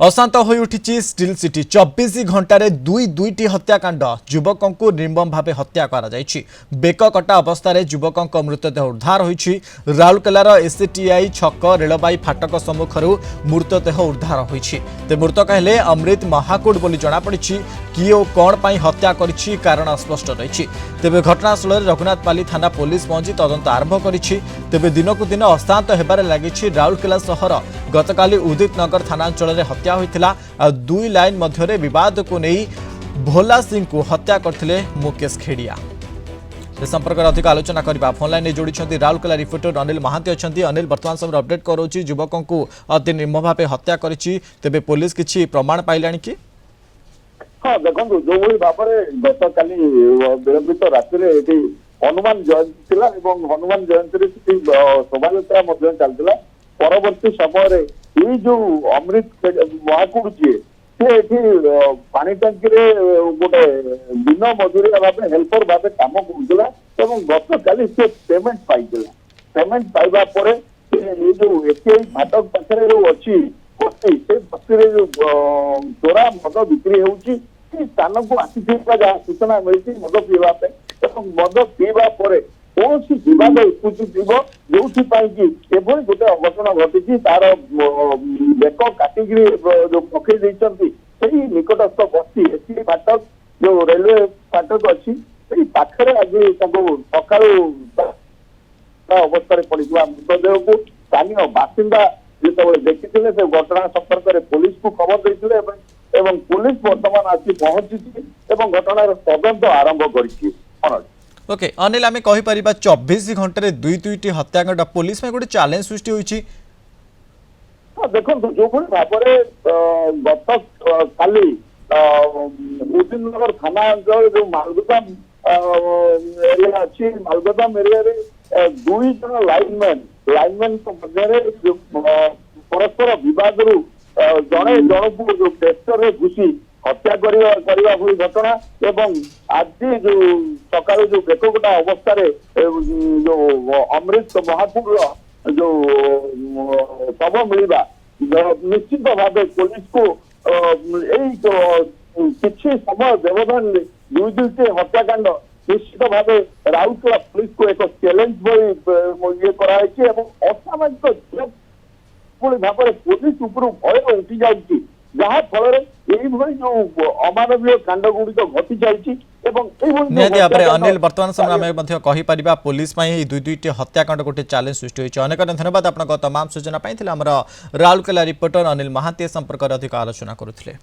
अशांत हो उठी स्टिल सिटी 24 घंटे दुईटी हत्याकांड युवकों को निर्मम भाव हत्या बेक कटा अवस्था युवकों मृतदेह उद्धार होती राउरकेलार एसटीआई छक रेलबाई फाटक सम्मुखर मृतदेह उद्धार होती मृतक हेले अमृत महाकूट बोली जनापड़ी किए और कौन पर हत्या करिछि कारण अस्पष्ट रही तेज घटनास्थल रघुनाथपाली थाना पुलिस पहुंची तदंत आरंभ करे दिनकू दिन अशांत होबार लगी राउरकेला सहर गतकाली उदित नगर थानांचल में हत्या होता दुई लाइन मध्य विवाद को नहीं भोला सिंह को हत्या करते मुकेश खेड़िया संपर्क में अधिक आलोचना करने फोन लाइन जोड़ी राउरकेला रिपोर्टर अनिल महांती अच्छा अनिल बर्तमान समय अपडेट करोची युवकों को अति निर्मम भाव हत्या करे पुलिस किसी प्रमाण पाइलानी कि हाँ देखो जो भाव में गत काली विलंबित राति हनुमान जयंती थी हनुमान जयंती शोभा चलता परवर्ती समय ये जो अमृत महाकूट जी सी पानी टांकी गोटे दिन मजूरिया भाव हेल्पर भाव कम करूला गत काली सी पेमेंट पाइला पेमेंट पाइबा ये जो एसीआई फाटक पाखे जो अच्छी बस्ती से बस्ती जो चोरा मद बिक्री होती स्थान को आसी जहाँ सूचना मिली मद पीवा मद पीवा कौन विवाद उपजुव जो गोटे अघटन घटी तार बेक काटिक जो पकई निकटस्थ बस्ती एसी फाटक जो रेलवे फाटक अच्छी पाखे आज सका अवस्था पड़ा मृतदेह को स्थानीय बासिंदा जो देखी से घटना संपर्क में पुलिस को खबर देते पुलिस बर्तमान आसी पहुंची घटनार तदंत आरंभ कर ओके अनिल आम कहीपर 24 घंटे दुईटी हत्याकांड पुलिस में गोटे चैलेंज सृष्टि होती देखो जो भाव में गत काली उदित नगर थाना अंचल जो मालगोदाम एरिया अच्छी मालगोदाम एरिया दुई जन लाइनमैन मध्य परस्पर विवाद जड़े जन को जो ट्रेक्टर घुसी हत्या करने भली घटना एवं आज जो सका जो बेकगोटा अवस्था जो अमृत महाकूट जो शव मिलवा निश्चित भाव पुलिस को किसी समय व्यवधान दुईटी हत्याकांड निश्चित भाव राउरकेला पुलिस को एक चैलेंज ये कराई असामाजिक भाव में पुलिस उपर भय उठी जाऊँगी जहाँ फल जो अमानवीय कांड गुड़िक घटी जाए अनिल बर्तमान समय कहीपर पुलिस दुईटी हत्याकांड गोटे चैलेंज सृष्टि होती अनेक धन्यवाद आपको तमाम सूचना पाई राउरकेला रिपोर्टर अनिल महांती संपर्क में अधिक आलोचना करुले।